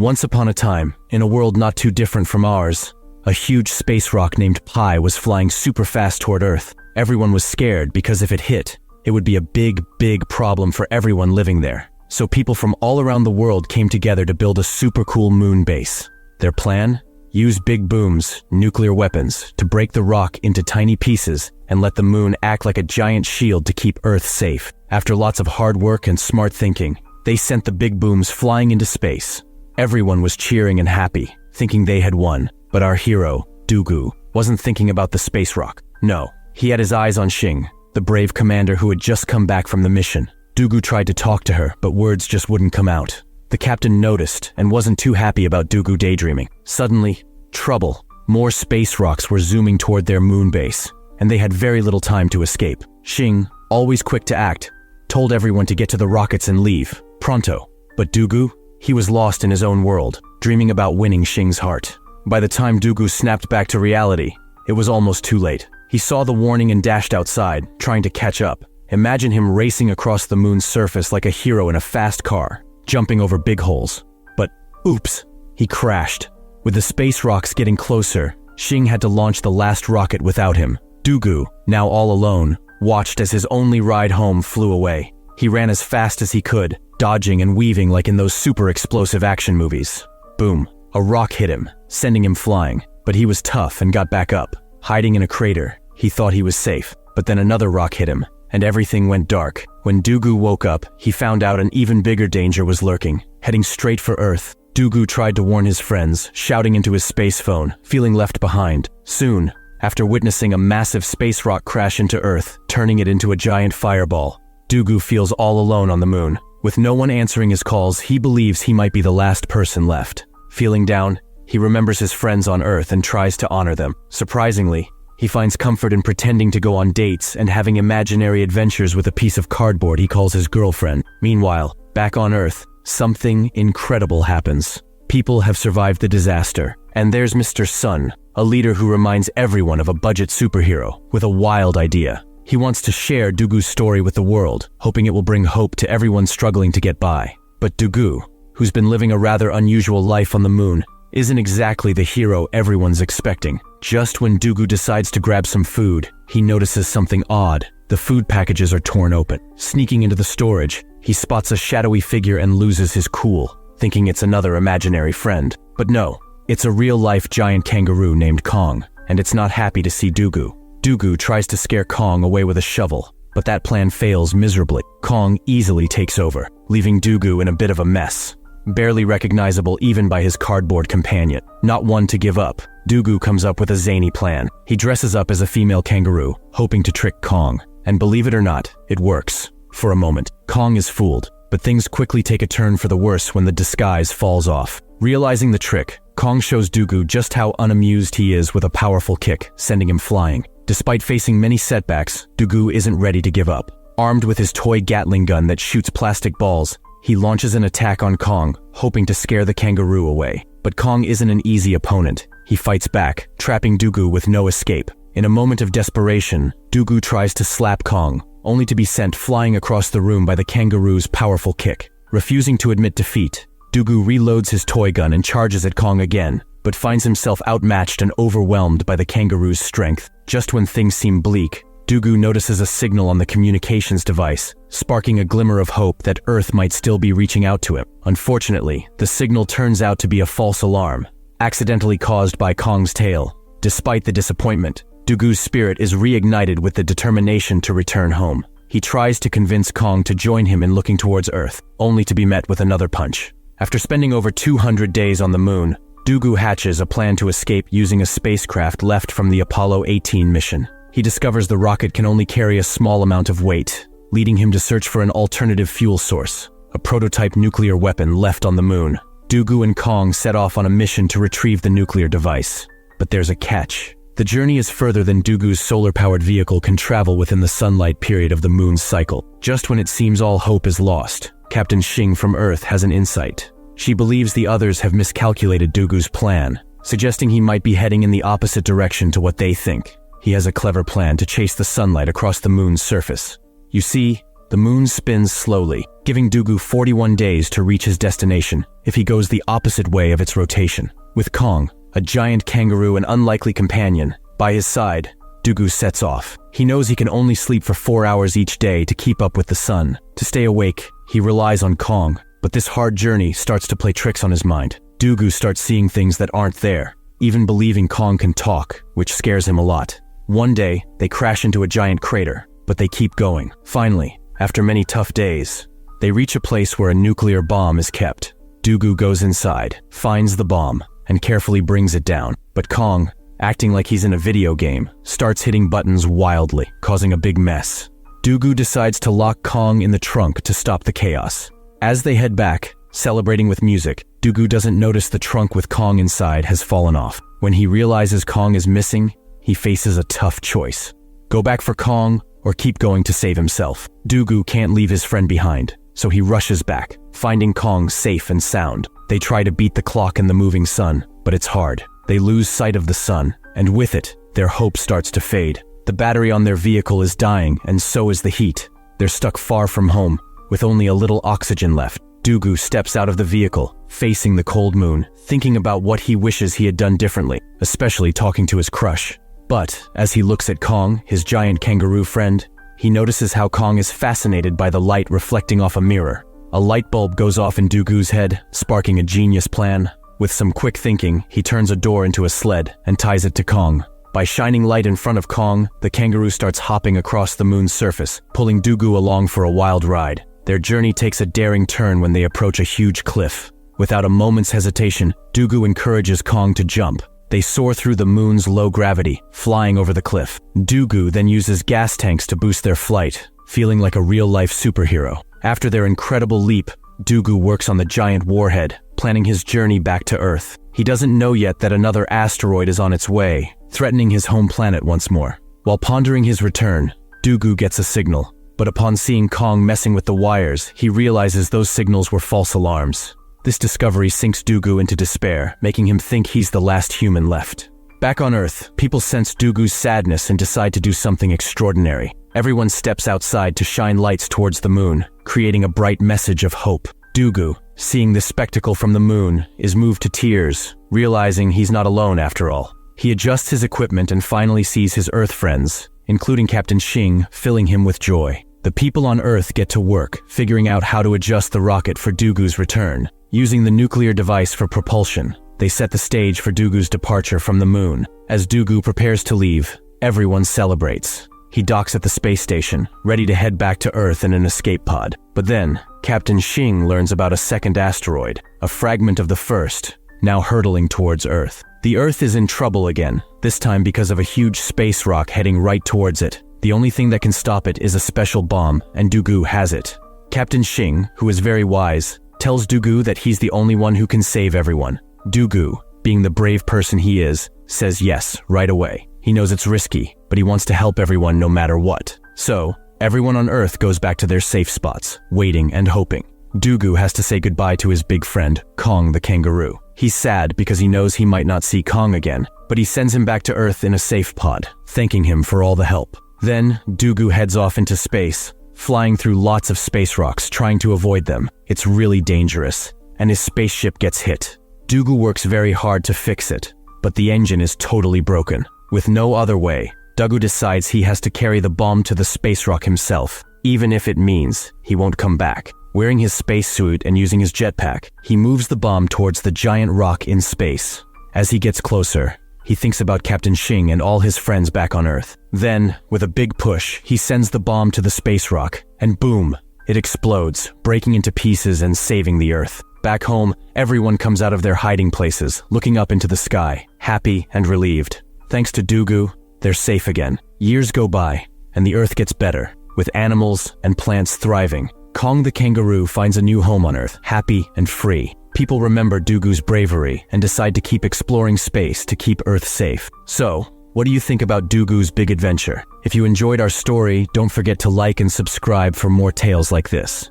Once upon a time, in a world not too different from ours, a huge space rock named Pi was flying super fast toward Earth. Everyone was scared because if it hit, it would be a big problem for everyone living there. So people from all around the world came together to build a super cool moon base. Their plan? Use big booms, nuclear weapons, to break the rock into tiny pieces and let the moon act like a giant shield to keep Earth safe. After lots of hard work and smart thinking, they sent the big booms flying into space. Everyone was cheering and happy, thinking they had won. But our hero, Duguyue, wasn't thinking about the space rock. No, he had his eyes on Xing, the brave commander who had just come back from the mission. Duguyue tried to talk to her, but words just wouldn't come out. The captain noticed and wasn't too happy about Duguyue daydreaming. Suddenly, trouble. More space rocks were zooming toward their moon base, and they had very little time to escape. Xing, always quick to act, told everyone to get to the rockets and leave, pronto. But Duguyue, he was lost in his own world, dreaming about winning Xing's heart. By the time Duguyue snapped back to reality, it was almost too late. He saw the warning and dashed outside, trying to catch up. Imagine him racing across the moon's surface like a hero in a fast car, jumping over big holes. But, oops, he crashed. With the space rocks getting closer, Xing had to launch the last rocket without him. Duguyue, now all alone, watched as his only ride home flew away. He ran as fast as he could, dodging and weaving like in those super explosive action movies. Boom, a rock hit him, sending him flying. But he was tough and got back up. Hiding in a crater, he thought he was safe. But then another rock hit him, and everything went dark. When Duguyue woke up, he found out an even bigger danger was lurking. Heading straight for Earth, Duguyue tried to warn his friends, shouting into his space phone, feeling left behind. Soon, after witnessing a massive space rock crash into Earth, turning it into a giant fireball, Duguyue feels all alone on the moon. With no one answering his calls, he believes he might be the last person left. Feeling down, he remembers his friends on Earth and tries to honor them. Surprisingly, he finds comfort in pretending to go on dates and having imaginary adventures with a piece of cardboard he calls his girlfriend. Meanwhile, back on Earth, something incredible happens. People have survived the disaster, and there's Mr. Sun, a leader who reminds everyone of a budget superhero with a wild idea. He wants to share Duguyue's story with the world, hoping it will bring hope to everyone struggling to get by. But Duguyue, who's been living a rather unusual life on the moon, isn't exactly the hero everyone's expecting. Just when Duguyue decides to grab some food, he notices something odd. The food packages are torn open. Sneaking into the storage, he spots a shadowy figure and loses his cool, thinking it's another imaginary friend. But no, it's a real-life giant kangaroo named Kong, and it's not happy to see Duguyue. Duguyue tries to scare Kong away with a shovel, but that plan fails miserably. Kong easily takes over, leaving Duguyue in a bit of a mess. Barely recognizable even by his cardboard companion. Not one to give up, Duguyue comes up with a zany plan. He dresses up as a female kangaroo, hoping to trick Kong. And believe it or not, it works. For a moment, Kong is fooled, but things quickly take a turn for the worse when the disguise falls off. Realizing the trick, Kong shows Duguyue just how unamused he is with a powerful kick, sending him flying. Despite facing many setbacks, Duguyue isn't ready to give up. Armed with his toy Gatling gun that shoots plastic balls, he launches an attack on Kong, hoping to scare the kangaroo away. But Kong isn't an easy opponent. He fights back, trapping Duguyue with no escape. In a moment of desperation, Duguyue tries to slap Kong, only to be sent flying across the room by the kangaroo's powerful kick. Refusing to admit defeat, Duguyue reloads his toy gun and charges at Kong again, but finds himself outmatched and overwhelmed by the kangaroo's strength. Just when things seem bleak, Duguyue notices a signal on the communications device, sparking a glimmer of hope that Earth might still be reaching out to him. Unfortunately, the signal turns out to be a false alarm, accidentally caused by Kong's tail. Despite the disappointment, Duguyue's spirit is reignited with the determination to return home. He tries to convince Kong to join him in looking towards Earth, only to be met with another punch. After spending over 200 days on the moon, Duguyue hatches a plan to escape using a spacecraft left from the Apollo 18 mission. He discovers the rocket can only carry a small amount of weight, leading him to search for an alternative fuel source, a prototype nuclear weapon left on the moon. Duguyue and Kong set off on a mission to retrieve the nuclear device. But there's a catch. The journey is further than Duguyue's solar-powered vehicle can travel within the sunlight period of the moon's cycle. Just when it seems all hope is lost, Captain Xing from Earth has an insight. She believes the others have miscalculated Duguyue's plan, suggesting he might be heading in the opposite direction to what they think. He has a clever plan to chase the sunlight across the moon's surface. You see, The moon spins slowly, giving Duguyue 41 days to reach his destination if he goes the opposite way of its rotation. With Kong, a giant kangaroo and unlikely companion, by his side, Duguyue sets off. He knows he can only sleep for 4 hours each day to keep up with the sun. To stay awake, he relies on Kong, but this hard journey starts to play tricks on his mind. Duguyue starts seeing things that aren't there, even believing Kong can talk, which scares him a lot. One day, they crash into a giant crater, but they keep going. Finally, after many tough days, they reach a place where a nuclear bomb is kept. Duguyue goes inside, finds the bomb, and carefully brings it down. But Kong, acting like he's in a video game, starts hitting buttons wildly, causing a big mess. Duguyue decides to lock Kong in the trunk to stop the chaos. As they head back, celebrating with music, Duguyue doesn't notice the trunk with Kong inside has fallen off. When he realizes Kong is missing, he faces a tough choice. Go back for Kong or keep going to save himself. Duguyue can't leave his friend behind, so he rushes back, finding Kong safe and sound. They try to beat the clock in the moving sun, but it's hard. They lose sight of the sun, and with it, their hope starts to fade. The battery on their vehicle is dying, and so is the heat. They're stuck far from home, with only a little oxygen left. Duguyue steps out of the vehicle, facing the cold moon, thinking about what he wishes he had done differently, especially talking to his crush. But, as he looks at Kong, his giant kangaroo friend, he notices how Kong is fascinated by the light reflecting off a mirror. A light bulb goes off in Duguyue's head, sparking a genius plan. With some quick thinking, he turns a door into a sled and ties it to Kong. By shining light in front of Kong, the kangaroo starts hopping across the moon's surface, pulling Duguyue along for a wild ride. Their journey takes a daring turn when they approach a huge cliff. Without a moment's hesitation, Duguyue encourages Kong to jump. They soar through the moon's low gravity, flying over the cliff. Duguyue then uses gas tanks to boost their flight, feeling like a real-life superhero. After their incredible leap, Duguyue works on the giant warhead, planning his journey back to Earth. He doesn't know yet that another asteroid is on its way, threatening his home planet once more. While pondering his return, Duguyue gets a signal, but upon seeing Kong messing with the wires, he realizes those signals were false alarms. This discovery sinks Duguyue into despair, making him think he's the last human left. Back on Earth, people sense Duguyue's sadness and decide to do something extraordinary. Everyone steps outside to shine lights towards the moon, creating a bright message of hope. Duguyue, seeing this spectacle from the moon, is moved to tears, realizing he's not alone after all. He adjusts his equipment and finally sees his Earth friends, including Captain Xing, filling him with joy. The people on Earth get to work, figuring out how to adjust the rocket for Duguyue's return. Using the nuclear device for propulsion, they set the stage for Duguyue's departure from the moon. As Duguyue prepares to leave, everyone celebrates. He docks at the space station, ready to head back to Earth in an escape pod. But then, Captain Xing learns about a second asteroid, a fragment of the first, now hurtling towards Earth. The Earth is in trouble again, this time because of a huge space rock heading right towards it. The only thing that can stop it is a special bomb, and Duguyue has it. Captain Xing, who is very wise, tells Duguyue that he's the only one who can save everyone. Duguyue, being the brave person he is, says yes right away. He knows it's risky, but he wants to help everyone no matter what. So, everyone on Earth goes back to their safe spots, waiting and hoping. Duguyue has to say goodbye to his big friend, Kong the kangaroo. He's sad because he knows he might not see Kong again, but he sends him back to Earth in a safe pod, thanking him for all the help. Then, Duguyue heads off into space, flying through lots of space rocks, trying to avoid them. It's really dangerous, and his spaceship gets hit. Duguyue works very hard to fix it, but the engine is totally broken. With no other way, Duguyue decides he has to carry the bomb to the space rock himself, even if it means he won't come back. Wearing his spacesuit and using his jetpack, he moves the bomb towards the giant rock in space. As he gets closer, he thinks about Captain Xing and all his friends back on Earth. Then, with a big push, he sends the bomb to the space rock, and boom, it explodes, breaking into pieces and saving the Earth. Back home, everyone comes out of their hiding places, looking up into the sky, happy and relieved. Thanks to Duguyue, they're safe again. Years go by, and the Earth gets better, with animals and plants thriving. Kong the kangaroo finds a new home on Earth, happy and free. People remember Duguyue's bravery and decide to keep exploring space to keep Earth safe. So, what do you think about Duguyue's big adventure? If you enjoyed our story, don't forget to like and subscribe for more tales like this.